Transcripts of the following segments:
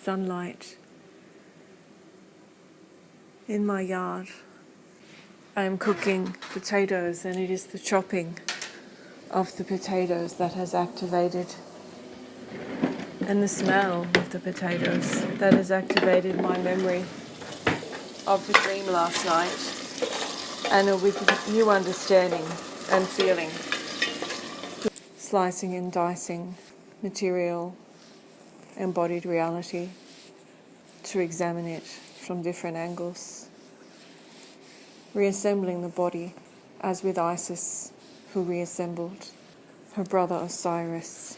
sunlight. In my yard, I am cooking potatoes, and it is the chopping of the potatoes that has activated, and the smell of the potatoes that has activated my memory of the dream last night, and with new understanding and feeling. Slicing and dicing material, embodied reality, to examine it from different angles. Reassembling the body, as with Isis, who reassembled her brother Osiris.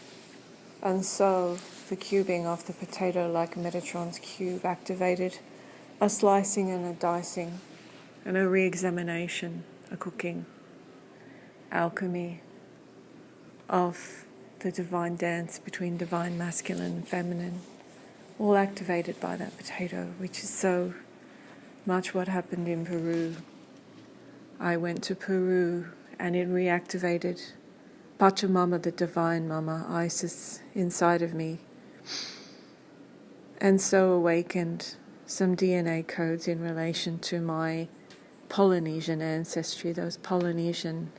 And so the cubing of the potato, like Metatron's cube, activated a slicing and a dicing and a re-examination, a cooking, alchemy of the divine dance between divine masculine and feminine, all activated by that potato, which is so much what happened in Peru. I went to Peru and it reactivated Pachamama, the divine mama, Isis, inside of me, and so awakened some DNA codes in relation to my Polynesian ancestry. Those Polynesian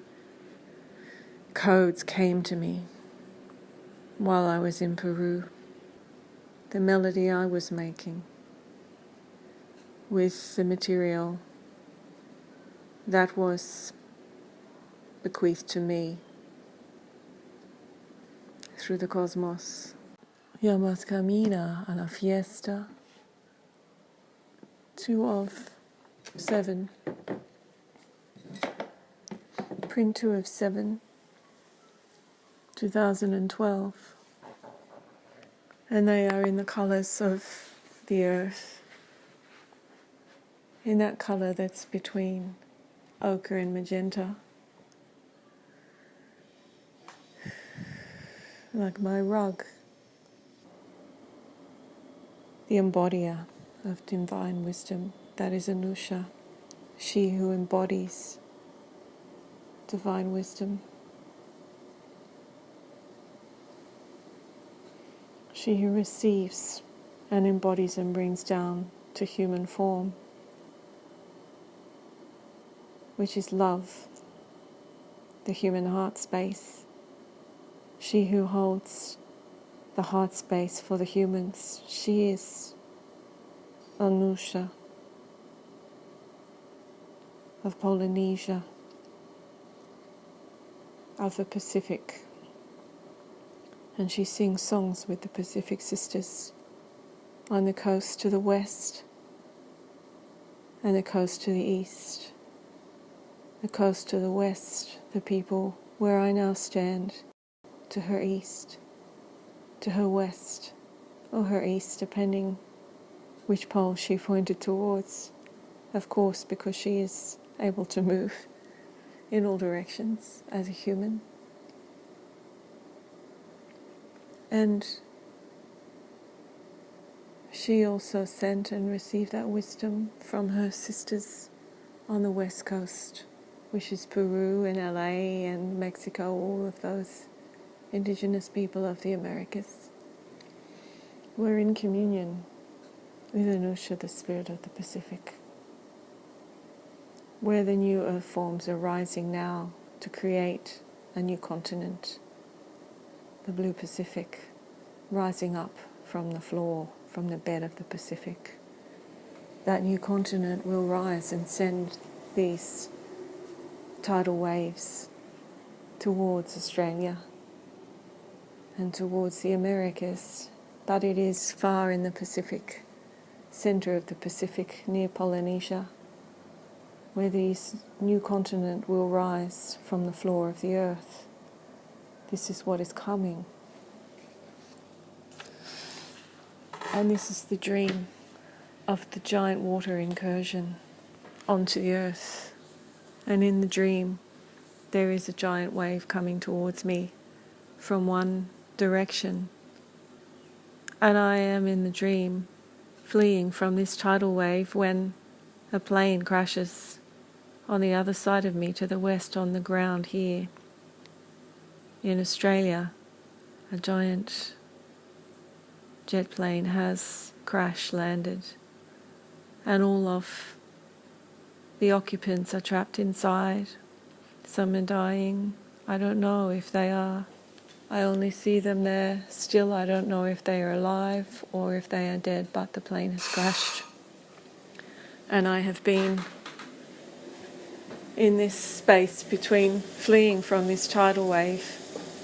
codes came to me while I was in Peru. The melody I was making with the material that was bequeathed to me through the cosmos. Yo más camina a la fiesta. 2 of 7. Print 2 of 7. 2012. And they are in the colours of the earth, in that colour that's between ochre and magenta, like my rug, the embodier of divine wisdom. That is Anusha, she who embodies divine wisdom. She who receives and embodies and brings down to human form, which is love, the human heart space. She who holds the heart space for the humans. She is Anusha of Polynesia, of the Pacific. And she sings songs with the Pacific sisters on the coast to the west and the coast to the east. The coast to the west, the people where I now stand, to her east, to her west, or her east, depending which pole she pointed towards, of course, because she is able to move in all directions as a human. And she also sent and received that wisdom from her sisters on the west coast, which is Peru and LA and Mexico, all of those indigenous people of the Americas. We're in communion with Anusha, the spirit of the Pacific, where the new earth forms are rising now to create a new continent, the blue Pacific, rising up from the floor, from the bed of the Pacific. That new continent will rise and send these tidal waves towards Australia and towards the Americas, but it is far in the Pacific, center of the Pacific, near Polynesia, where this new continent will rise from the floor of the earth. This is what is coming. And this is the dream of the giant water incursion onto the earth. And in the dream, there is a giant wave coming towards me from one direction. And I am in the dream fleeing from this tidal wave when a plane crashes on the other side of me to the west on the ground here. In Australia, a giant jet plane has crash landed, and all of the occupants are trapped inside. Some are dying. I don't know if they are. I only see them there. Still, I don't know if they are alive or if they are dead, but the plane has crashed. And I have been in this space between fleeing from this tidal wave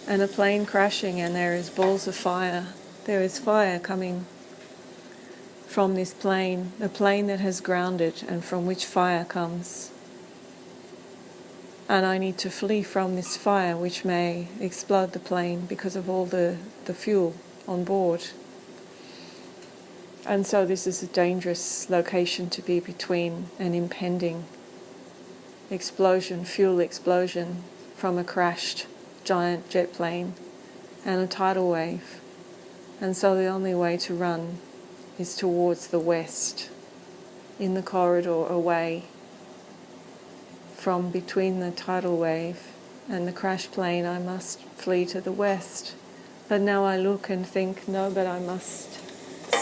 and a plane crashing, and there is balls of fire. There is fire coming from this plane, a plane that has grounded and from which fire comes. And I need to flee from this fire, which may explode the plane because of all the fuel on board. And so this is a dangerous location to be between an impending explosion, fuel explosion from a crashed giant jet plane and a tidal wave. And so the only way to run is towards the west, in the corridor away from between the tidal wave and the crash plane. I must flee to the west. But now I look and think, no, but I must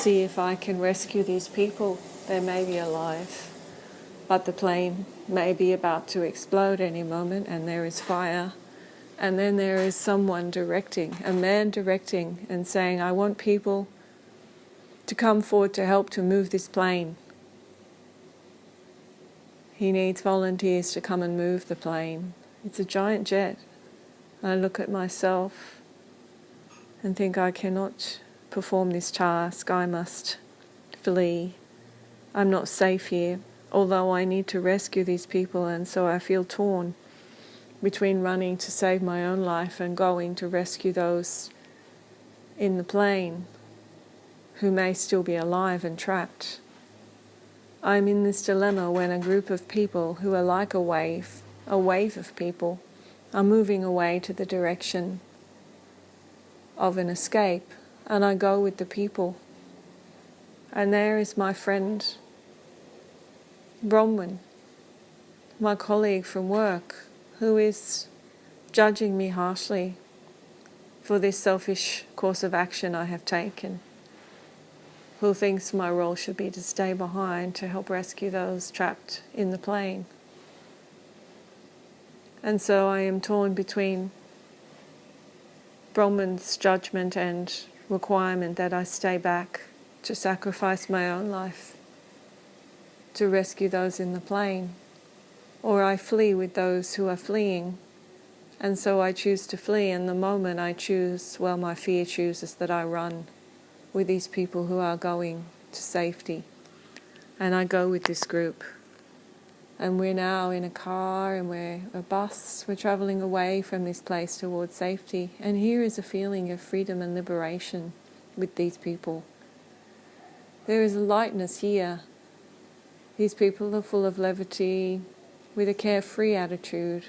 see if I can rescue these people. They may be alive, but the plane may be about to explode any moment, and there is fire. And then there is someone directing, a man directing and saying, I want people to come forward to help to move this plane. He needs volunteers to come and move the plane. It's a giant jet. I look at myself and think I cannot perform this task. I must flee. I'm not safe here, although I need to rescue these people, and so I feel torn between running to save my own life and going to rescue those in the plane who may still be alive and trapped. I'm in this dilemma when a group of people who are like a wave of people, are moving away to the direction of an escape, and I go with the people. And there is my friend Bronwyn, my colleague from work, who is judging me harshly for this selfish course of action I have taken, who thinks my role should be to stay behind to help rescue those trapped in the plane. And so I am torn between Bronwyn's judgment and requirement that I stay back to sacrifice my own life to rescue those in the plane, or I flee with those who are fleeing. And so I choose to flee, and the moment I choose, well, my fear chooses that I run with these people who are going to safety. And I go with this group. And we're now in a car and we're a bus. We're travelling away from this place towards safety. And here is a feeling of freedom and liberation with these people. There is a lightness here. These people are full of levity, with a carefree attitude.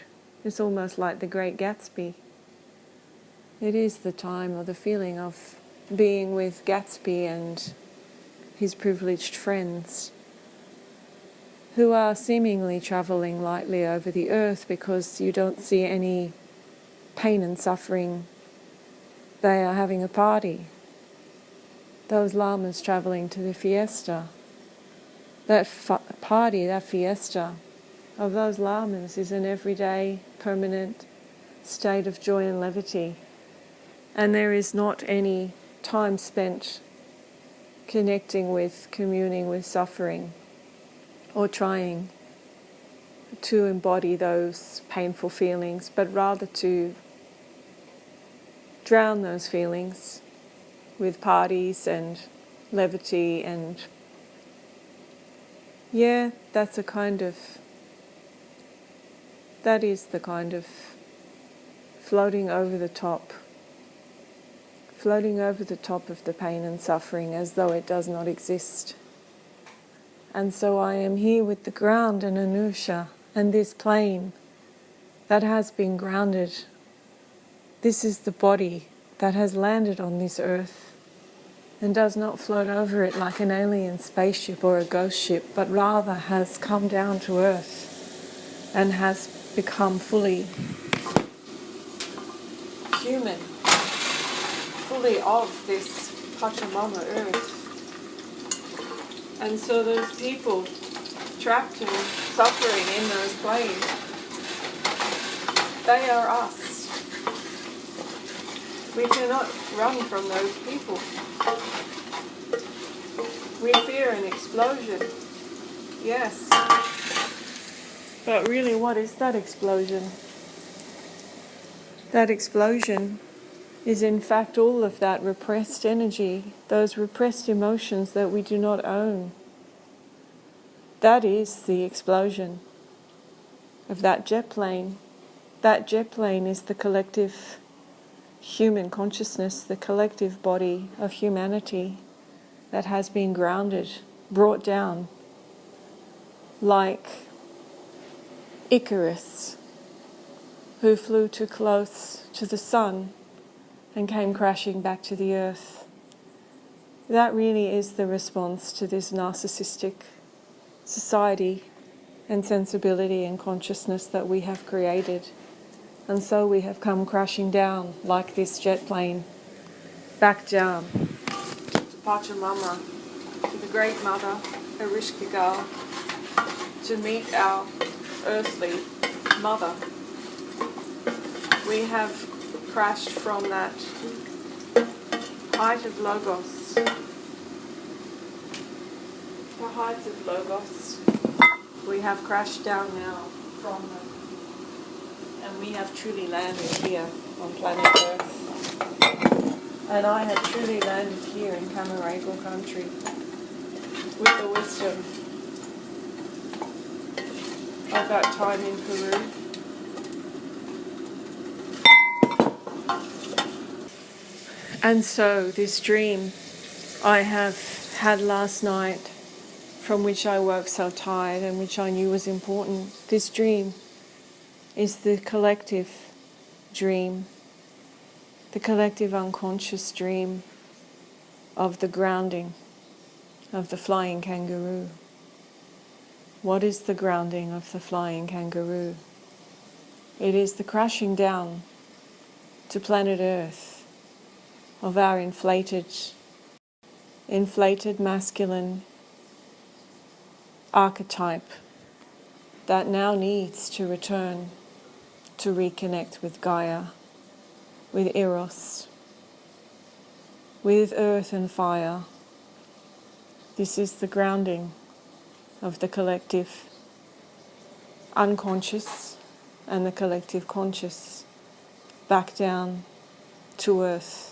It's almost like the Great Gatsby. It is the time or the feeling of being with Gatsby and his privileged friends, who are seemingly travelling lightly over the earth because you don't see any pain and suffering. They are having a party. Those llamas travelling to the fiesta. That party, that fiesta of those llamas is an everyday, permanent state of joy and levity. And there is not any time spent connecting with, communing with suffering, or trying to embody those painful feelings, but rather to drown those feelings with parties and levity. And that is the kind of floating over the top of the pain and suffering as though it does not exist. And so I am here with the ground and ANUSHA and this plane that has been grounded. This is the body that has landed on this earth and does not float over it like an alien spaceship or a ghost ship, but rather has come down to earth and has become fully human, fully of this Pachamama earth. And so those people trapped and suffering in those planes, they are us. We cannot run from those people. We fear an explosion, yes. But really, what is that explosion? That explosion is in fact all of that repressed energy, those repressed emotions that we do not own. That is the explosion of that jet plane. That jet plane is the collective human consciousness, the collective body of humanity that has been grounded, brought down, like Icarus, who flew too close to the sun and came crashing back to the earth. That really is the response to this narcissistic society and sensibility and consciousness that we have created. And so we have come crashing down like this jet plane, back down to Pachamama, to the Great Mother, Erishkigal, to meet our earthly mother. We have crashed from that height of Logos, the heights of Logos. We have crashed down now from them, and we have truly landed here on planet Earth. And I have truly landed here in Camaragal country with the wisdom of that time in Peru. And so this dream I have had last night, from which I woke so tired and which I knew was important, this dream is the collective dream, the collective unconscious dream of the grounding of the flying kangaroo. What is the grounding of the flying kangaroo? It is the crashing down to planet Earth of our inflated masculine archetype that now needs to return to reconnect with Gaia, with Eros, with earth and fire. This is the grounding of the collective unconscious and the collective conscious back down to earth,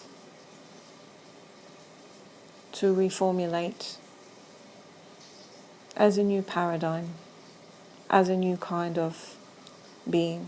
to reformulate as a new paradigm, as a new kind of being.